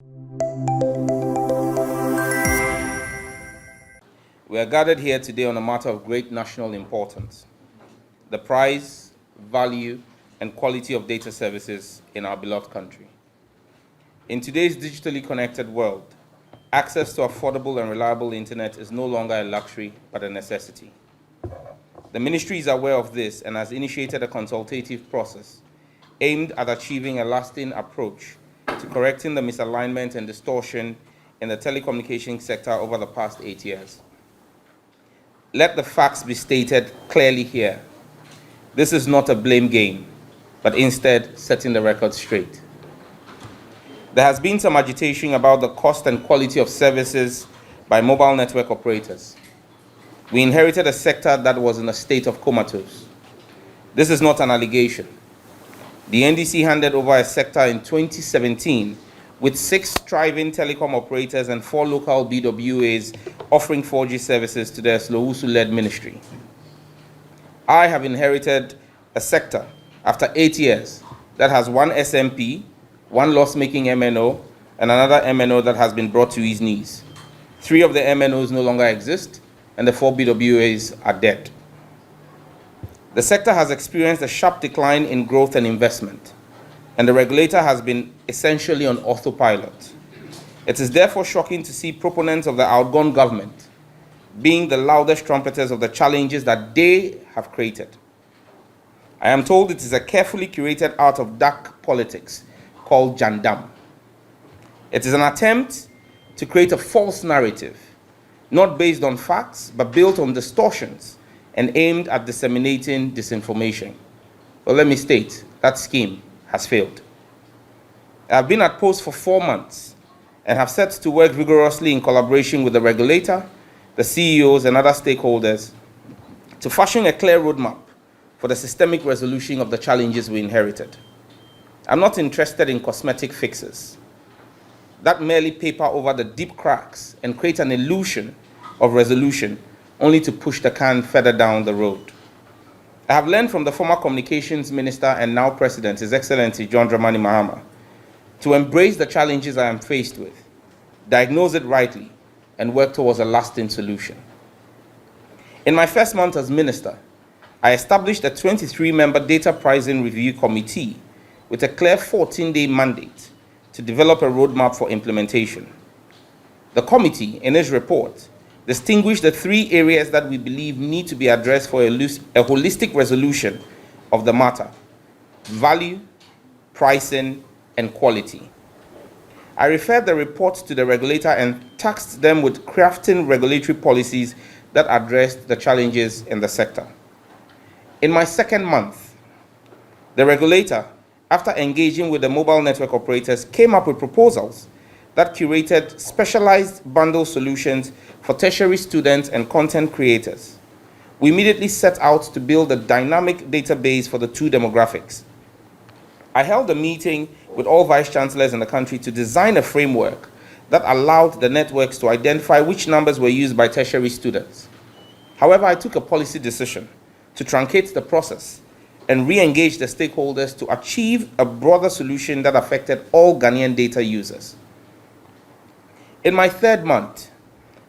We are gathered here today on a matter of great national importance: the price, value, and quality of data services in our beloved country. In today's digitally connected world, access to affordable and reliable internet is no longer a luxury, but a necessity. The Ministry is aware of this and has initiated a consultative process aimed at achieving a lasting approach to correcting the misalignment and distortion in the telecommunications sector over the past 8 years. Let the facts be stated clearly here. This is not a blame game, but instead setting the record straight. There has been some agitation about the cost and quality of services by mobile network operators. We inherited a sector that was in a state of comatose. This is not an allegation. The NDC handed over a sector in 2017 with 6 thriving telecom operators and 4 local BWAs offering 4G services to their Slowusu-led ministry. I have inherited a sector after 8 years that has 1 SMP, 1 loss-making MNO, and another MNO that has been brought to his knees. 3 of the MNOs no longer exist, and the 4 BWAs are dead. The sector has experienced a sharp decline in growth and investment, and the regulator has been essentially on autopilot. It is therefore shocking to see proponents of the outgone government being the loudest trumpeters of the challenges that they have created. I am told it is a carefully curated art of dark politics called Jandam. It is an attempt to create a false narrative, not based on facts, but built on distortions and aimed at disseminating disinformation. But let me state, that scheme has failed. I have been at post for 4 months and have set to work vigorously in collaboration with the regulator, the CEOs, and other stakeholders to fashion a clear roadmap for the systemic resolution of the challenges we inherited. I'm not interested in cosmetic fixes that merely paper over the deep cracks and create an illusion of resolution only to push the can further down the road. I have learned from the former Communications Minister and now President, His Excellency John Dramani Mahama, to embrace the challenges I am faced with, diagnose it rightly, and work towards a lasting solution. In my first month as Minister, I established a 23-member Data Pricing Review Committee with a clear 14-day mandate to develop a roadmap for implementation. The committee, in its report, distinguished the 3 areas that we believe need to be addressed for a holistic resolution of the matter: value, pricing, and quality. I referred the report to the regulator and tasked them with crafting regulatory policies that addressed the challenges in the sector. In my second month, the regulator, after engaging with the mobile network operators, came up with proposals that curated specialized bundle solutions for tertiary students and content creators. We immediately set out to build a dynamic database for the 2 demographics. I held a meeting with all vice chancellors in the country to design a framework that allowed the networks to identify which numbers were used by tertiary students. However, I took a policy decision to truncate the process and re-engage the stakeholders to achieve a broader solution that affected all Ghanaian data users. In my 3rd month,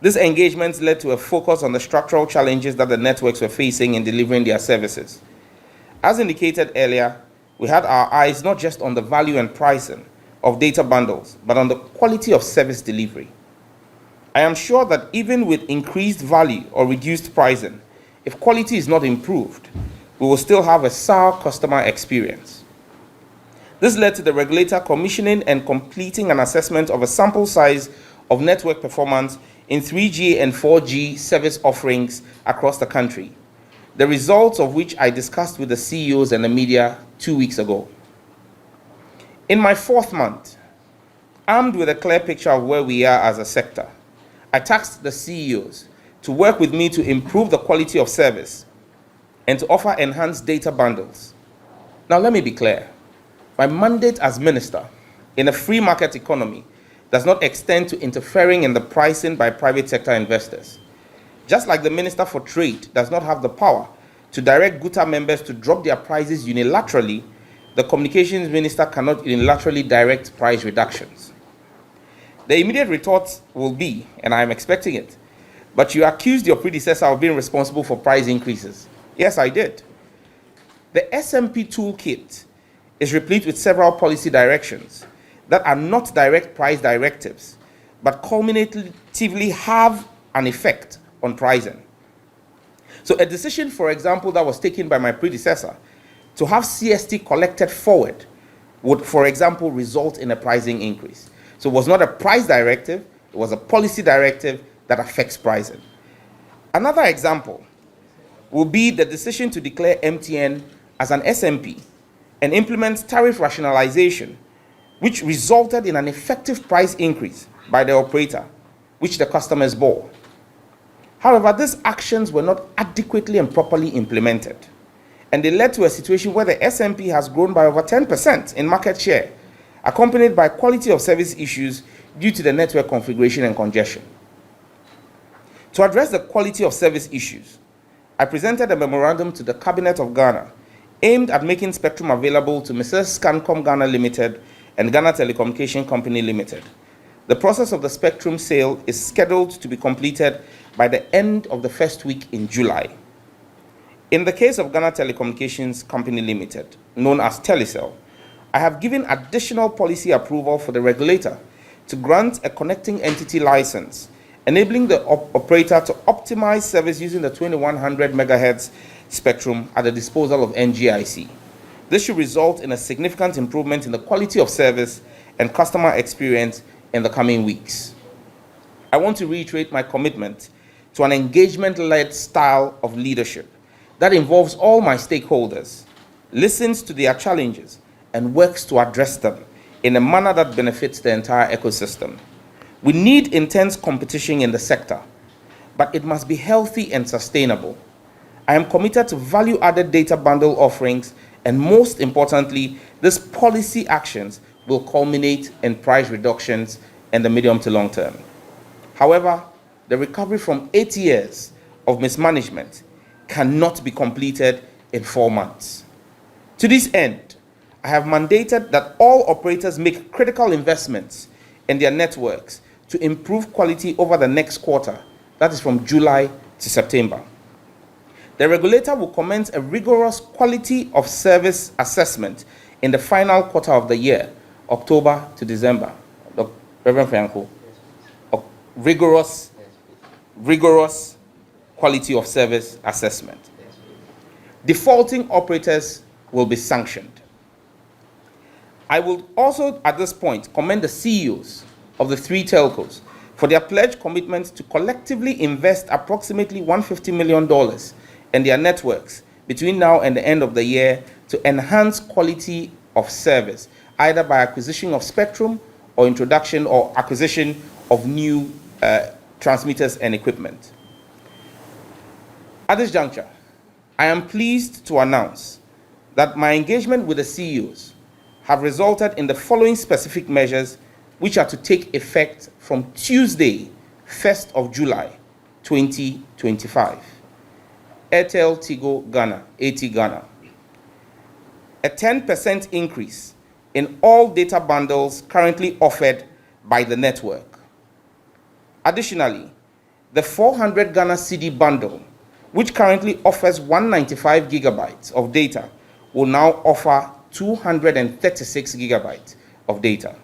these engagements led to a focus on the structural challenges that the networks were facing in delivering their services. As indicated earlier, we had our eyes not just on the value and pricing of data bundles, but on the quality of service delivery. I am sure that even with increased value or reduced pricing, if quality is not improved, we will still have a sour customer experience. This led to the regulator commissioning and completing an assessment of a sample size of network performance in 3G and 4G service offerings across the country, the results of which I discussed with the CEOs and the media 2 weeks ago. In my 4th month, armed with a clear picture of where we are as a sector, I tasked the CEOs to work with me to improve the quality of service and to offer enhanced data bundles. Now let me be clear. My mandate as minister in a free market economy does not extend to interfering in the pricing by private sector investors. Just like the Minister for Trade does not have the power to direct GUTA members to drop their prices unilaterally, the Communications Minister cannot unilaterally direct price reductions. The immediate retort will be, and I'm expecting it, but you accused your predecessor of being responsible for price increases. Yes, I did. The SMP toolkit is replete with several policy directions that are not direct price directives, but cumulatively have an effect on pricing. So a decision, for example, that was taken by my predecessor to have CST collected forward would, for example, result in a pricing increase. So it was not a price directive, it was a policy directive that affects pricing. Another example will be the decision to declare MTN as an SMP and implement tariff rationalization, which resulted in an effective price increase by the operator, which the customers bore. However, these actions were not adequately and properly implemented, and they led to a situation where the SMP has grown by over 10% in market share, accompanied by quality of service issues due to the network configuration and congestion. To address the quality of service issues, I presented a memorandum to the Cabinet of Ghana aimed at making spectrum available to Mrs. Scancom Ghana Limited and Ghana Telecommunication Company Limited. The process of the spectrum sale is scheduled to be completed by the end of the first week in July. In the case of Ghana Telecommunications Company Limited, known as Telecel, I have given additional policy approval for the regulator to grant a connecting entity license, enabling the operator to optimize service using the 2100 MHz spectrum at the disposal of NGIC. This should result in a significant improvement in the quality of service and customer experience in the coming weeks. I want to reiterate my commitment to an engagement-led style of leadership that involves all my stakeholders, listens to their challenges, and works to address them in a manner that benefits the entire ecosystem. We need intense competition in the sector, but it must be healthy and sustainable. I am committed to value-added data bundle offerings, and most importantly, these policy actions will culminate in price reductions in the medium to long term. However, the recovery from 8 years of mismanagement cannot be completed in 4 months. To this end, I have mandated that all operators make critical investments in their networks to improve quality over the next quarter, that is from July to September. The regulator will commence a rigorous quality of service assessment in the final quarter of the year, October to December. Reverend Franco, rigorous quality of service assessment. Defaulting operators will be sanctioned. I will also, at this point, commend the CEOs of the 3 telcos for their pledged commitment to collectively invest approximately $150 million in their networks between now and the end of the year to enhance quality of service, either by acquisition of spectrum or introduction or acquisition of new transmitters and equipment. At this juncture, I am pleased to announce that my engagement with the CEOs have resulted in the following specific measures, which are to take effect from Tuesday, 1st of July, 2025. Airtel Tigo Ghana, AT Ghana. A 10% increase in all data bundles currently offered by the network. Additionally, the 400 Ghana CD bundle, which currently offers 195 gigabytes of data, will now offer 236 gigabytes of data.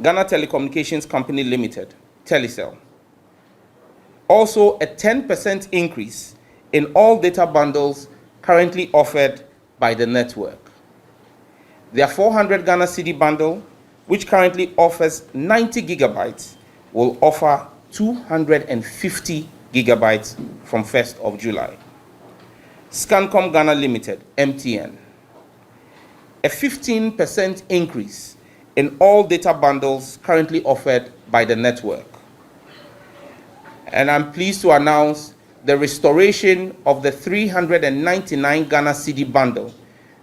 Ghana Telecommunications Company Limited, Telecel. Also, a 10% increase in all data bundles currently offered by the network. Their 400 Ghana CD bundle, which currently offers 90 gigabytes, will offer 250 gigabytes from 1st of July. Scancom Ghana Limited, MTN. A 15% increase in all data bundles currently offered by the network. And I'm pleased to announce the restoration of the 399 Ghana CD bundle,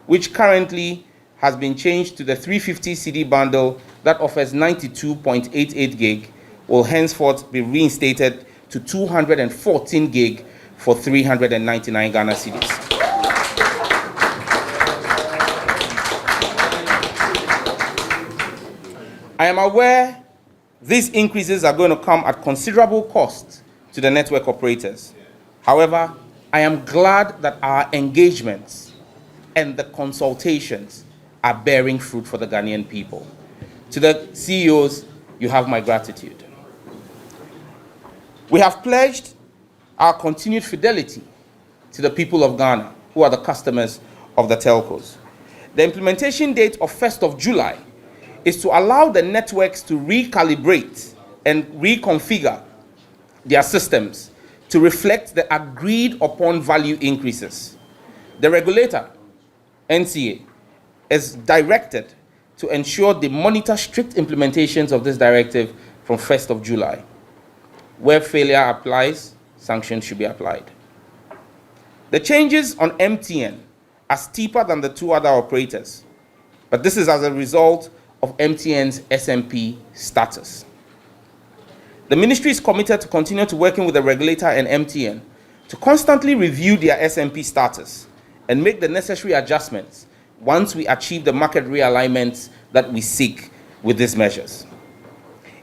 which currently has been changed to the 350 CD bundle that offers 92.88 gig, will henceforth be reinstated to 214 gig for 399 Ghana cedis. I am aware These increases are going to come at considerable cost to the network operators. However, I am glad that our engagements and the consultations are bearing fruit for the Ghanaian people. To the CEOs, you have my gratitude. We have pledged our continued fidelity to the people of Ghana, who are the customers of the telcos. The implementation date of 1st of July is to allow the networks to recalibrate and reconfigure their systems to reflect the agreed upon value increases. The regulator, NCA, is directed to ensure they monitor strict implementations of this directive from 1st of July. Where failure applies, sanctions should be applied. The changes on MTN are steeper than the two other operators, but this is as a result of MTN's SMP status. The ministry is committed to continue to working with the regulator and MTN to constantly review their SMP status and make the necessary adjustments once we achieve the market realignments that we seek with these measures.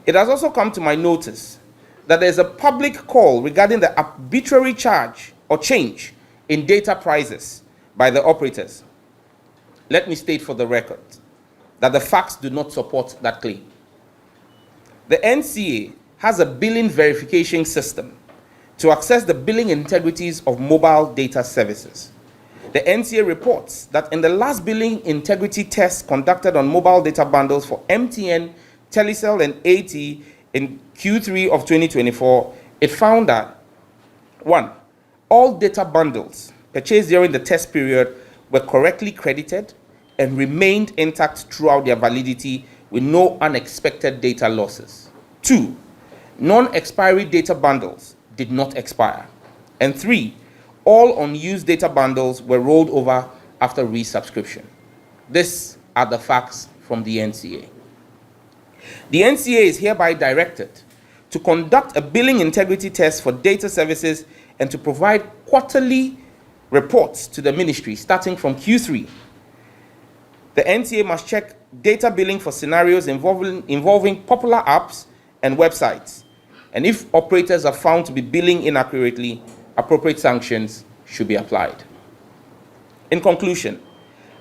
It has also come to my notice that there is a public call regarding the arbitrary charge or change in data prices by the operators. Let me state for the record that the facts do not support that claim. The NCA has a billing verification system to access the billing integrities of mobile data services. The NCA reports that in the last billing integrity test conducted on mobile data bundles for MTN, Telecel, and AT in Q3 of 2024, it found that 1. All data bundles purchased during the test period were correctly credited and remained intact throughout their validity with no unexpected data losses. 2. Non-expiry data bundles did not expire. And 3. All unused data bundles were rolled over after resubscription. These are the facts from the NCA. The NCA is hereby directed to conduct a billing integrity test for data services and to provide quarterly reports to the ministry starting from Q3. The NCA must check data billing for scenarios involving popular apps and websites. And if operators are found to be billing inaccurately, appropriate sanctions should be applied. In conclusion,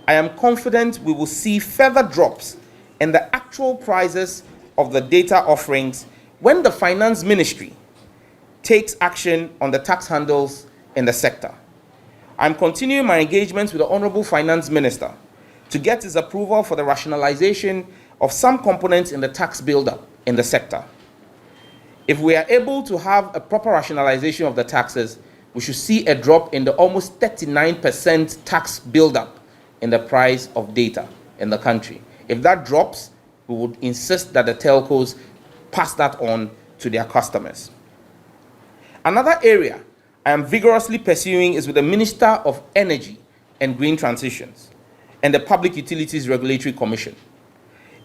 I am confident we will see further drops in the actual prices of the data offerings when the Finance Ministry takes action on the tax handles in the sector. I'm continuing my engagements with the Honorable Finance Minister to get his approval for the rationalization of some components in the tax buildup in the sector. If we are able to have a proper rationalization of the taxes, we should see a drop in the almost 39% tax buildup in the price of data in the country. If that drops, we would insist that the telcos pass that on to their customers. Another area I am vigorously pursuing is with the Minister of Energy and Green Transitions and the Public Utilities Regulatory Commission.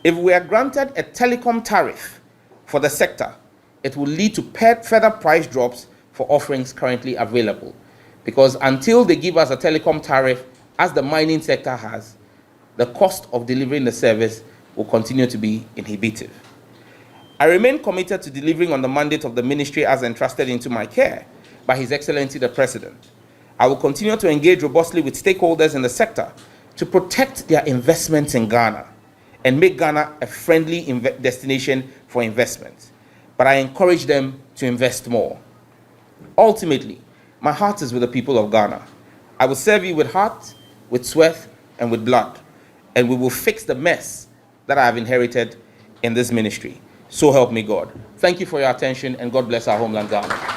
If we are granted a telecom tariff for the sector, it will lead to further price drops for offerings currently available. Because until they give us a telecom tariff, as the mining sector has, the cost of delivering the service will continue to be inhibitive. I remain committed to delivering on the mandate of the ministry as entrusted into my care by His Excellency the President. I will continue to engage robustly with stakeholders in the sector to protect their investments in Ghana and make Ghana a friendly destination for investment. But I encourage them to invest more. Ultimately, my heart is with the people of Ghana. I will serve you with heart, with sweat, and with blood, and we will fix the mess that I have inherited in this ministry. So help me God. Thank you for your attention, and God bless our homeland, Ghana.